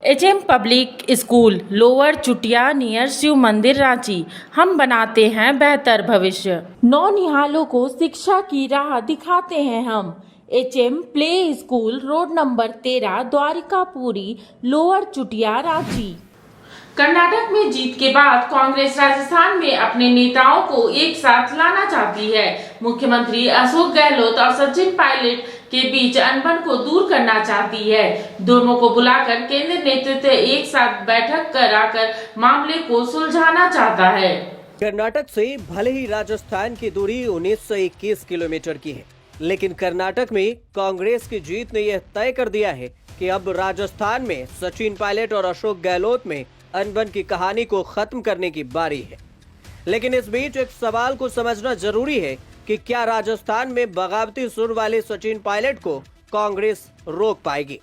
HM public school lower चुटिया near Shiv मंदिर रांची। हम बनाते हैं बेहतर भविष्य। नौनिहालों को शिक्षा की राह दिखाते हैं हम। HM play school road number 13 Dwarikapuri lower Chutia Ranchi. Karnataka में जीत के बाद कांग्रेस राजस्थान में अपने नेताओं को एक साथ लाना चाहती है। मुख्यमंत्री अशोक गहलोत और सचिन पायलट के बीच अनबन को दूर करना चाहती है। दोनों को बुलाकर केंद्र नेतृत्व एक साथ बैठक कराकर मामले को सुलझाना चाहता है। कर्नाटक से भले ही राजस्थान की दूरी 1921 किलोमीटर की है, लेकिन कर्नाटक में कांग्रेस की जीत ने यह तय कर दिया है कि अब राजस्थान में सचिन पायलट और अशोक गहलोत में अनबन की कहानी को खत्म करने की बारी है। लेकिन इस बीच एक सवाल को समझना जरूरी है कि क्या राजस्थान में बगावती सुर वाले सचिन पायलट को कांग्रेस रोक पाएगी।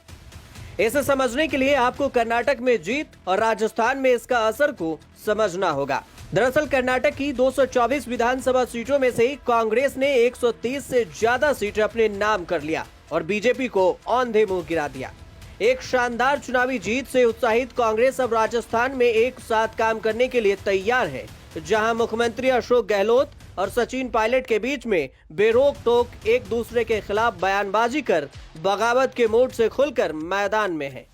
इसे समझने के लिए आपको कर्नाटक में जीत और राजस्थान में इसका असर को समझना होगा। दरअसल कर्नाटक की 224 विधानसभा सीटों में से कांग्रेस ने 130 से ज्यादा सीटें अपने नाम कर लिया और बीजेपी को औंधे मुंह गिरा दिया। एक शानदार चुनावी जीत से उत्साहित कांग्रेस अब राजस्थान में एक साथ काम करने के लिए तैयार है, जहां मुख्यमंत्री अशोक गहलोत और सचिन पायलट के बीच में बेरोक टोक एक दूसरे के खिलाफ बयानबाजी कर बगावत के मूड से खुलकर मैदान में है।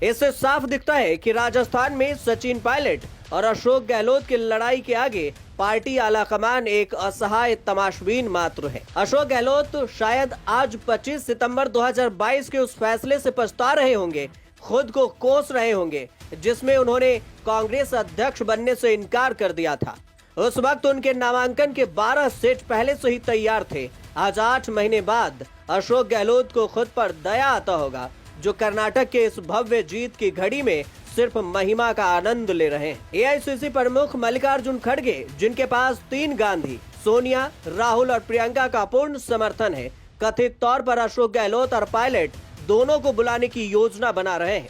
इससे साफ दिखता है कि राजस्थान में सचिन पायलट और अशोक गहलोत की लड़ाई के आगे पार्टी आलाकमान एक असहाय तमाशबीन मात्र है। अशोक गहलोत शायद आज 25 सितंबर 2022 के उस फैसले से पछता रहे होंगे, खुद को कोस रहे होंगे, जिसमें उन्होंने कांग्रेस अध्यक्ष बनने से इनकार कर दिया था। उस वक्त उनके नामांकन के 12 सेट पहले से ही तैयार थे। आज 8 महीने बाद अशोक गहलोत को खुद पर दया आता होगा, जो कर्नाटक के इस भव्य जीत की घड़ी में सिर्फ महिमा का आनंद ले रहे हैं। एआईसीसी प्रमुख मल्लिकार्जुन खड़गे, जिनके पास 3 गांधी, सोनिया, राहुल और प्रियंका का पूर्ण समर्थन है, कथित तौर पर अशोक गहलोत और पायलट दोनों को बुलाने की योजना बना रहे हैं।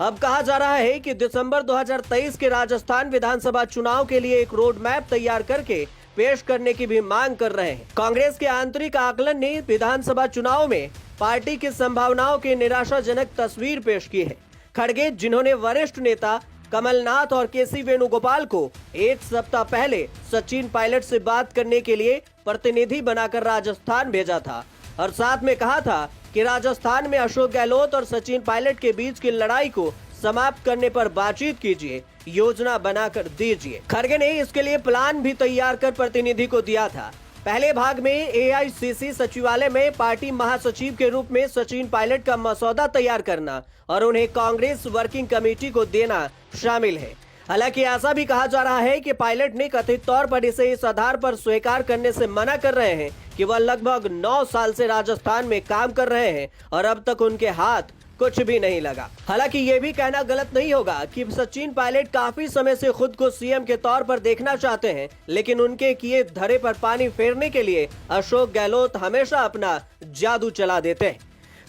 अब कहा जा रहा है कि दिसंबर 2023 के राजस्थान विधानसभा चुनाव के लिए एक रोड मैप तैयार करके पेश करने की भी मांग कर रहे हैं। कांग्रेस के आंतरिक आकलन ने विधानसभा चुनाव में पार्टी की संभावनाओं की निराशाजनक तस्वीर पेश की है। खड़गे, जिन्होंने वरिष्ठ नेता कमलनाथ और केसी वेणुगोपाल को एक सप्ताह पहले सचिन पायलट से बात करने के लिए प्रतिनिधि बनाकर राजस्थान भेजा था और साथ में कहा था कि राजस्थान में अशोक गहलोत और सचिन पायलट के बीच की लड़ाई को समाप्त करने पर बातचीत कीजिए, योजना बनाकर दीजिए। खड़गे ने इसके लिए प्लान भी तैयार कर प्रतिनिधि को दिया था। पहले भाग में एआईसीसी सचिवालय में पार्टी महासचिव के रूप में सचिन पायलट का मसौदा तैयार करना और उन्हें कांग्रेस वर्किंग कमेटी को देना शामिल है। हालांकि ऐसा भी कहा जा रहा है कि पायलट ने कथित तौर पर इसे इस आधार पर स्वीकार करने से मना कर रहे हैं कि वह लगभग 9 साल से राजस्थान में काम कर रहे हैं और अब तक उनके हाथ कुछ भी नहीं लगा। हालांकि ये भी कहना गलत नहीं होगा कि सचिन पायलट काफी समय से खुद को सीएम के तौर पर देखना चाहते हैं, लेकिन उनके किए धरे पर पानी फेरने के लिए अशोक गहलोत हमेशा अपना जादू चला देते हैं।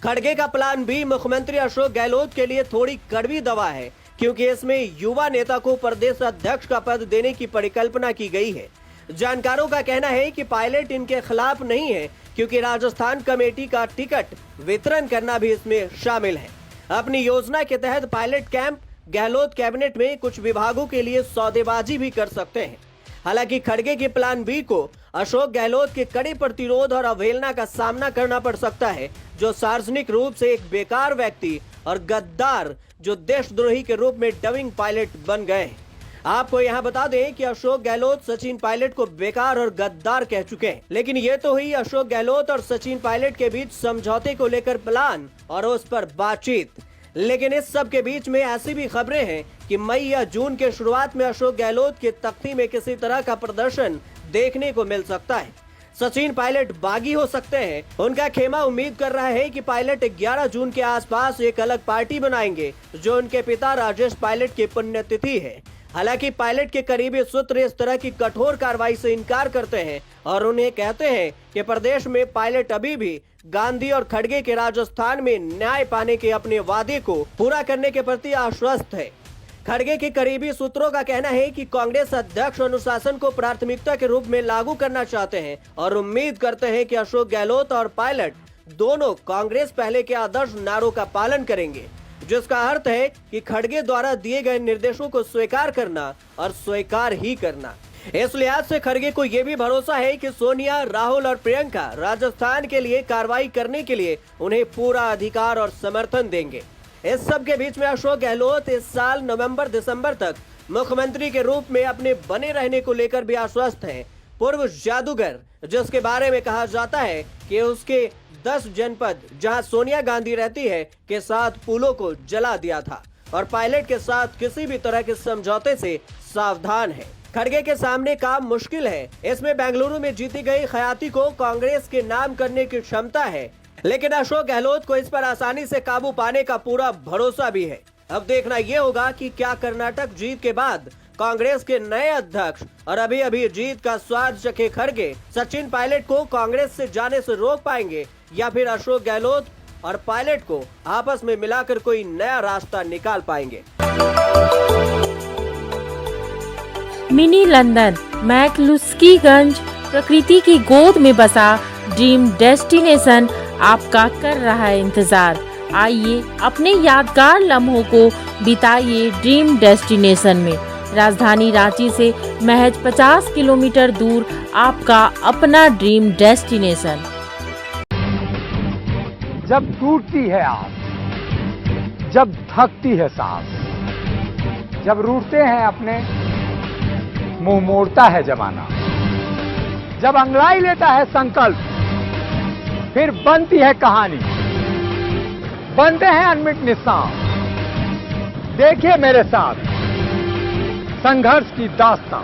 खड़गे का प्लान बी मुख्यमंत्री अशोक गहलोत के लिए थोड़ी कड़वी दवा है, क्योंकि इसमें युवा नेता को प्रदेश अध्यक्ष का पद देने की परिकल्पना की गई है। जानकारों का कहना है कि पायलट इनके खिलाफ नहीं है, क्योंकि राजस्थान कमेटी का टिकट वितरण करना भी इसमें शामिल है। अपनी योजना के तहत पायलट कैंप गहलोत कैबिनेट में कुछ विभागों के लिए सौदेबाजी भी कर सकते हैं। हालांकि खड़गे के प्लान बी को अशोक गहलोत के कड़े प्रतिरोध और अवहेलना का सामना करना पड़ सकता है, जो सार्वजनिक रूप से एक बेकार व्यक्ति और गद्दार जो देशद्रोही के रूप में डबिंग पायलट बन गए हैं। आपको यहाँ बता दें कि अशोक गहलोत सचिन पायलट को बेकार और गद्दार कह चुके हैं, लेकिन ये तो हुई अशोक गहलोत और सचिन पायलट के बीच समझौते को लेकर प्लान और उस पर बातचीत। लेकिन इस सब के बीच में ऐसी भी खबरें हैं कि मई या जून के शुरुआत में अशोक गहलोत के तख्ती में किसी तरह का प्रदर्शन देखने को मिल सकता है। सचिन पायलट बागी हो सकते हैं। उनका खेमा उम्मीद कर रहा है कि पायलट 11 जून के आसपास एक अलग पार्टी बनाएंगे, जो उनके पिता राजेश पायलट की पुण्यतिथि है। हालांकि पायलट के करीबी सूत्र इस तरह की कठोर कार्रवाई से इनकार करते हैं और उन्हें कहते हैं कि प्रदेश में पायलट अभी भी गांधी और खड़गे के राजस्थान में न्याय पाने के अपने वादे को पूरा करने के प्रति आश्वस्त है। खड़गे के करीबी सूत्रों का कहना है कि कांग्रेस अध्यक्ष अनुशासन को प्राथमिकता के रूप में लागू करना चाहते हैं और उम्मीद करते हैं कि अशोक गहलोत और पायलट दोनों कांग्रेस पहले के आदर्श नारों का पालन करेंगे। जिसका अर्थ है कि खड़गे द्वारा दिए गए निर्देशों को स्वीकार करना और स्वीकार ही करना। इस लिहाज से खड़गे को यह भी भरोसा है कि सोनिया, राहुल और प्रियंका राजस्थान के लिए कार्रवाई करने के लिए उन्हें पूरा अधिकार और समर्थन देंगे। इस सब के बीच में अशोक गहलोत इस साल नवंबर-दिसंबर तक मुख्यमंत्री के रूप में अपने बने रहने को लेकर भी आश्वस्त हैं। पूर्व जादूगर, जिसके बारे में कहा जाता है कि उसके 10 जनपद जहां सोनिया गांधी रहती है के 7 पुलों को जला दिया था और पायलट के साथ किसी भी तरह के समझौते से सावधान है। खड़गे के सामने काम मुश्किल है। इसमें बेंगलुरु में जीती गई ख्याति को कांग्रेस के नाम करने की क्षमता है, लेकिन अशोक गहलोत को इस पर आसानी से काबू पाने का पूरा भरोसा भी है। अब देखना यह होगा कि क्या कर्नाटक जीत के बाद कांग्रेस के नए अध्यक्ष और अभी जीत का स्वाद चखे खड़गे सचिन पायलट को कांग्रेस से जाने से रोक पाएंगे या फिर अशोक गहलोत और पायलट को आपस में मिलाकर कोई नया रास्ता निकाल पाएंगे। मिनी लंदन, मैक्लुस्कीगंज, प्रकृति की गोद में बसा ड्रीम डेस्टिनेशन आपका कर रहा है इंतजार। आइए अपने यादगार लम्हों को बिताइए ड्रीम डेस्टिनेशन में। राजधानी रांची से महज 50 किलोमीटर दूर आपका अपना ड्रीम डेस्टिनेशन। जब टूटती है आस, जब थकती है सांस, जब रूठते हैं अपने, मुंह मोड़ता है जमाना, जब अंगड़ाई लेता है संकल्प, फिर बनती है कहानी, बनते हैं अनमिट निशान। देखिए मेरे साथ संघर्ष की दास्तां।